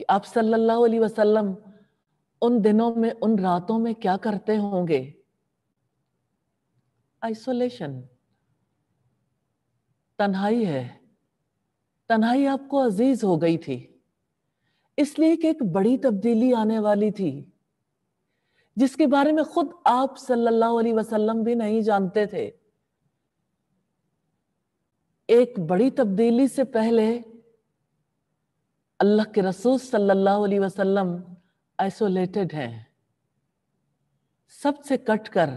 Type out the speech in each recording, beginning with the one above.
کہ آپ صلی اللہ علیہ وسلم ان دنوں میں، ان راتوں میں کیا کرتے ہوں گے؟ آئسولیشن، تنہائی ہے. تنہائی آپ کو عزیز ہو گئی تھی، اس لیے کہ ایک بڑی تبدیلی آنے والی تھی جس کے بارے میں خود آپ صلی اللہ علیہ وسلم بھی نہیں جانتے تھے. ایک بڑی تبدیلی سے پہلے اللہ کے رسول صلی اللہ علیہ وسلم آئسولیٹڈ ہیں، سب سے کٹ کر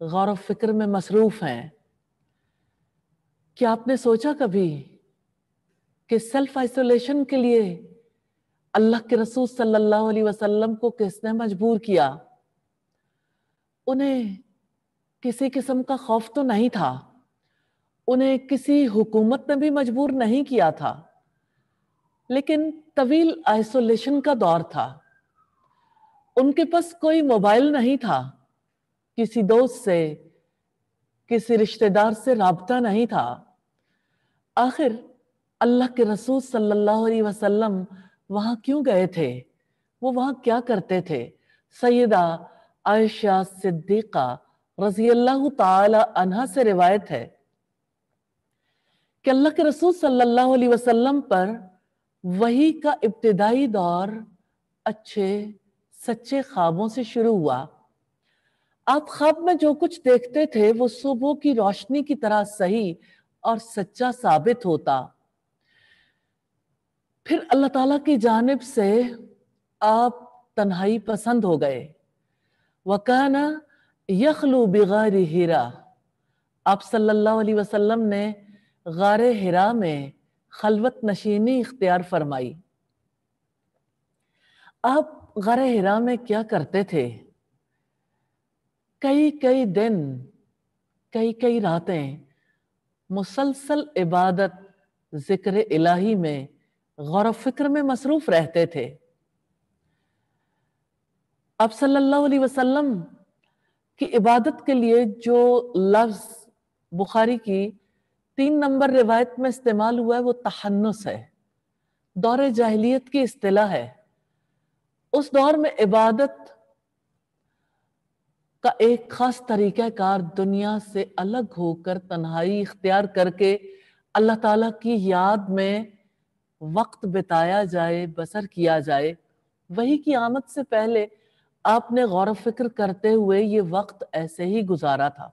غور و فکر میں مصروف ہیں. کیا آپ نے سوچا کبھی کہ سیلف آئسولیشن کے لیے اللہ کے رسول صلی اللہ علیہ وسلم کو کس نے مجبور کیا؟ انہیں کسی قسم کا خوف تو نہیں تھا، انہیں کسی حکومت نے بھی مجبور نہیں کیا تھا، لیکن طویل آئسولیشن کا دور تھا. ان کے پاس کوئی موبائل نہیں تھا، کسی دوست سے، کسی رشتہ دار سے رابطہ نہیں تھا. آخر اللہ کے رسول صلی اللہ علیہ وسلم وہاں کیوں گئے تھے؟ وہ وہاں کیا کرتے تھے؟ سیدہ عائشہ صدیقہ رضی اللہ تعالی عنہا سے روایت ہے کہ اللہ کے رسول صلی اللہ علیہ وسلم پر وحی کا ابتدائی دور اچھے سچے خوابوں سے شروع ہوا. آپ خواب میں جو کچھ دیکھتے تھے وہ صبح کی روشنی کی طرح صحیح اور سچا ثابت ہوتا. پھر اللہ تعالیٰ کی جانب سے آپ تنہائی پسند ہو گئے. وَكَانَ يَخْلُو بِغَارِ حِرَا، آپ صلی اللہ علیہ وسلم نے غار حرا میں خلوت نشینی اختیار فرمائی. آپ غار حرا میں کیا کرتے تھے؟ کئی دن، کئی راتیں مسلسل عبادت، ذکر الہی میں، غور و فکر میں مصروف رہتے تھے. آپ صلی اللہ علیہ وسلم کی عبادت کے لیے جو لفظ بخاری کی 3 نمبر روایت میں استعمال ہوا ہے وہ تحنس ہے، دور جاہلیت کی اصطلاح ہے. اس دور میں عبادت کا ایک خاص طریقہ کار دنیا سے الگ ہو کر تنہائی اختیار کر کے اللہ تعالیٰ کی یاد میں وقت بتایا جائے، بسر کیا جائے. وحی کی آمد سے پہلے آپ نے غور و فکر کرتے ہوئے یہ وقت ایسے ہی گزارا تھا.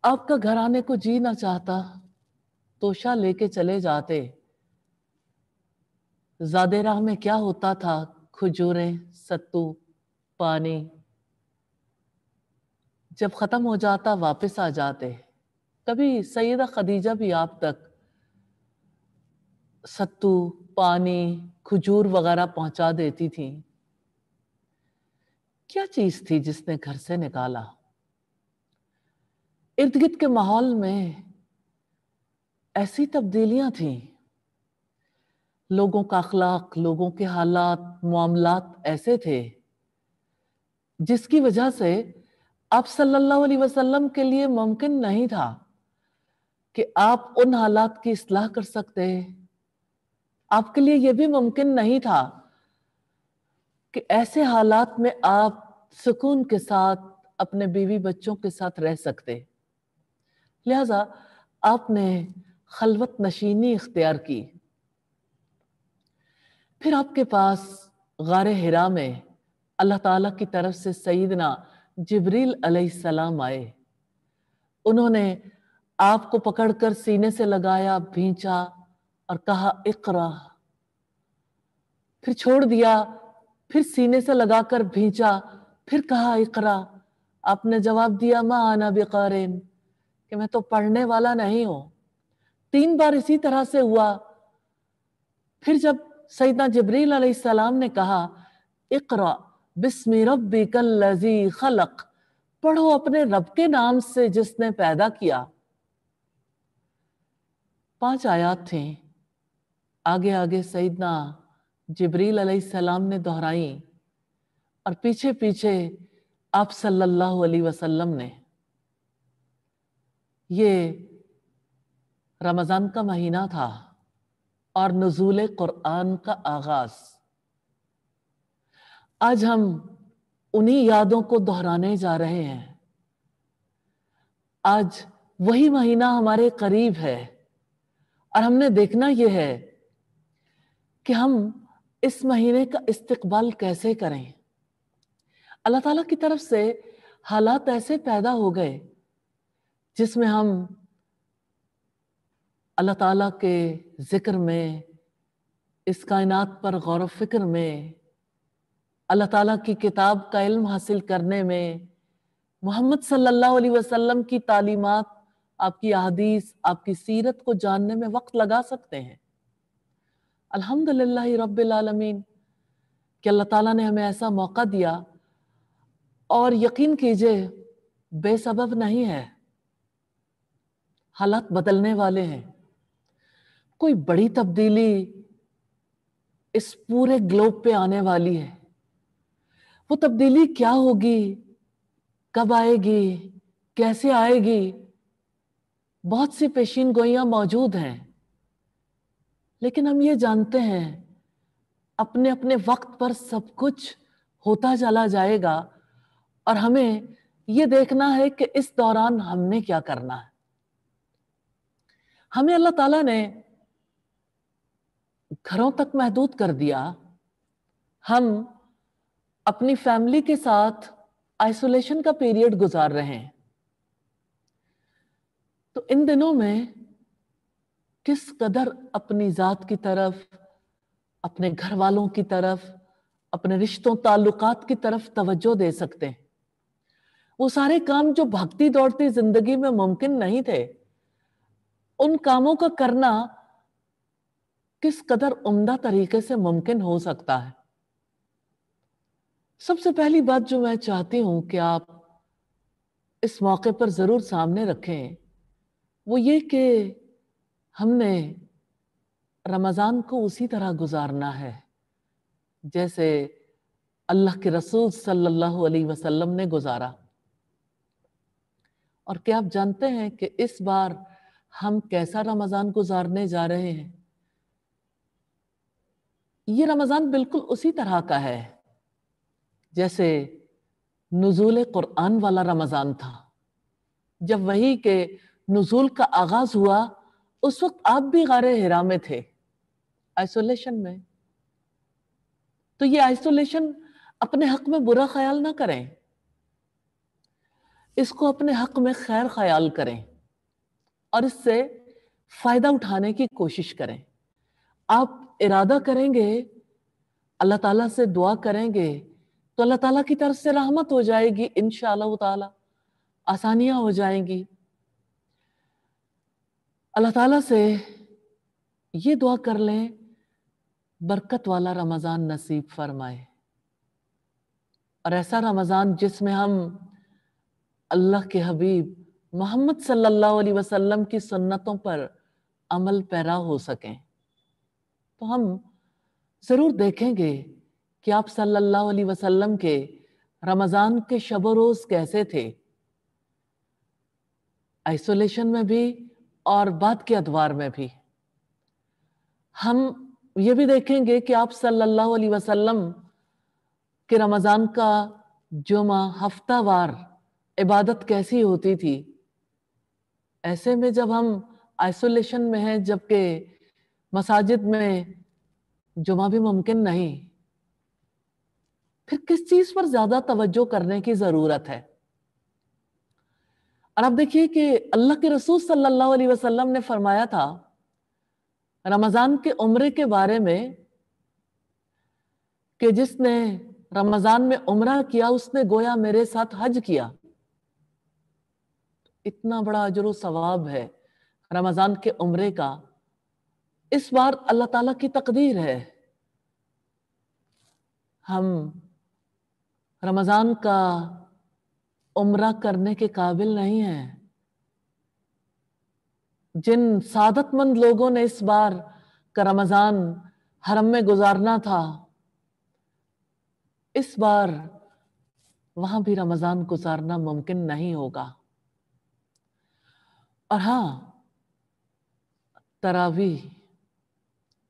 آپ کا گھر آنے کو جی نہ چاہتا، توشہ لے کے چلے جاتے. زادے راہ میں کیا ہوتا تھا؟ کھجوریں، ستو، پانی. جب ختم ہو جاتا واپس آ جاتے. کبھی سیدہ خدیجہ بھی آپ تک ستو، پانی، کھجور وغیرہ پہنچا دیتی تھی. کیا چیز تھی جس نے گھر سے نکالا؟ ارد گرد کے ماحول میں ایسی تبدیلیاں تھیں، لوگوں کا اخلاق، لوگوں کے حالات، معاملات ایسے تھے جس کی وجہ سے آپ صلی اللہ علیہ وسلم کے لیے ممکن نہیں تھا کہ آپ ان حالات کی اصلاح کر سکتے. آپ کے لیے یہ بھی ممکن نہیں تھا کہ ایسے حالات میں آپ سکون کے ساتھ اپنے بیوی بچوں کے ساتھ رہ سکتے. لہذا آپ نے خلوت نشینی اختیار کی. پھر آپ کے پاس غار حرا میں اللہ تعالیٰ کی طرف سے سیدنا جبریل علیہ السلام آئے. انہوں نے آپ کو پکڑ کر سینے سے لگایا، بھینچا اور کہا اقرا. پھر چھوڑ دیا، پھر سینے سے لگا کر بھینچا، پھر کہا اقرا. آپ نے جواب دیا ما انا بقارئ، کہ میں تو پڑھنے والا نہیں ہوں. 3 بار اسی طرح سے ہوا. پھر جب سیدنا جبریل علیہ السلام نے کہا اقرا بسم ربک الذی خلق، پڑھو اپنے رب کے نام سے جس نے پیدا کیا. 5 آیات تھیں، آگے آگے سیدنا جبریل علیہ السلام نے دہرائیں اور پیچھے پیچھے آپ صلی اللہ علیہ وسلم نے. یہ رمضان کا مہینہ تھا اور نزول قرآن کا آغاز۔ آج ہم انہی یادوں کو دہرانے جا رہے ہیں۔ آج وہی مہینہ ہمارے قریب ہے اور ہم نے دیکھنا یہ ہے کہ ہم اس مہینے کا استقبال کیسے کریں۔ اللہ تعالیٰ کی طرف سے حالات ایسے پیدا ہو گئے جس میں ہم اللہ تعالیٰ کے ذکر میں، اس کائنات پر غور و فکر میں، اللہ تعالیٰ کی کتاب کا علم حاصل کرنے میں، محمد صلی اللہ علیہ وسلم کی تعلیمات، آپ کی احادیث، آپ کی سیرت کو جاننے میں وقت لگا سکتے ہیں۔ الحمدللہ رب العالمین کہ اللہ تعالیٰ نے ہمیں ایسا موقع دیا، اور یقین کیجئے بے سبب نہیں ہے۔ حالات بدلنے والے ہیں۔ کوئی بڑی تبدیلی اس پورے گلوب پہ آنے والی ہے۔ وہ تبدیلی کیا ہوگی، کب آئے گی، کیسے آئے گی، بہت سی پیشین گوئیاں موجود ہیں، لیکن ہم یہ جانتے ہیں اپنے اپنے وقت پر سب کچھ ہوتا چلا جائے گا، اور ہمیں یہ دیکھنا ہے کہ اس دوران ہم نے کیا کرنا ہے۔ ہمیں اللہ تعالیٰ نے گھروں تک محدود کر دیا۔ ہم اپنی فیملی کے ساتھ آئسولیشن کا پیریڈ گزار رہے ہیں۔ تو ان دنوں میں کس قدر اپنی ذات کی طرف، اپنے گھر والوں کی طرف، اپنے رشتوں تعلقات کی طرف توجہ دے سکتے ہیں۔ وہ سارے کام جو بھاگتی دوڑتی زندگی میں ممکن نہیں تھے، ان کاموں کا کرنا کس قدر عمدہ طریقے سے ممکن ہو سکتا ہے۔ سب سے پہلی بات جو میں چاہتی ہوں کہ آپ اس موقع پر ضرور سامنے رکھیں، وہ یہ کہ ہم نے رمضان کو اسی طرح گزارنا ہے جیسے اللہ کے رسول صلی اللہ علیہ وسلم نے گزارا۔ اور کیا آپ جانتے ہیں کہ اس بار ہم کیسا رمضان گزارنے جا رہے ہیں؟ یہ رمضان بالکل اسی طرح کا ہے جیسے نزول قرآن والا رمضان تھا۔ جب وحی کے نزول کا آغاز ہوا، اس وقت آپ بھی غار حرا میں تھے، آئسولیشن میں۔ تو یہ آئسولیشن اپنے حق میں برا خیال نہ کریں، اس کو اپنے حق میں خیر خیال کریں اور اس سے فائدہ اٹھانے کی کوشش کریں۔ آپ ارادہ کریں گے، اللہ تعالیٰ سے دعا کریں گے، تو اللہ تعالیٰ کی طرف سے رحمت ہو جائے گی، انشاءاللہ تعالی آسانیاں ہو جائیں گی۔ اللہ تعالیٰ سے یہ دعا کر لیں، برکت والا رمضان نصیب فرمائے، اور ایسا رمضان جس میں ہم اللہ کے حبیب محمد صلی اللہ علیہ وسلم کی سنتوں پر عمل پیرا ہو سکیں۔ تو ہم ضرور دیکھیں گے کہ آپ صلی اللہ علیہ وسلم کے رمضان کے شب و روز کیسے تھے، آئسولیشن میں بھی اور بعد کے ادوار میں بھی۔ ہم یہ بھی دیکھیں گے کہ آپ صلی اللہ علیہ وسلم کہ رمضان کا جمعہ ہفتہ وار عبادت کیسی ہوتی تھی۔ ایسے میں جب ہم آئسولیشن میں ہیں، جبکہ مساجد میں جمعہ بھی ممکن نہیں، پھر کس چیز پر زیادہ توجہ کرنے کی ضرورت ہے؟ اور اب دیکھیے کہ اللہ کے رسول صلی اللہ علیہ وسلم نے فرمایا تھا رمضان کے عمرے کے بارے میں کہ جس نے رمضان میں عمرہ کیا اس نے گویا میرے ساتھ حج کیا۔ اتنا بڑا اجر و ثواب ہے رمضان کے عمرے کا۔ اس بار اللہ تعالیٰ کی تقدیر ہے، ہم رمضان کا عمرہ کرنے کے قابل نہیں ہیں۔ جن سعادت مند لوگوں نے اس بار کا رمضان حرم میں گزارنا تھا، اس بار وہاں بھی رمضان گزارنا ممکن نہیں ہوگا۔ اور ہاں، تراویح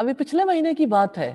ابھی پچھلے مہینے کی بات ہے،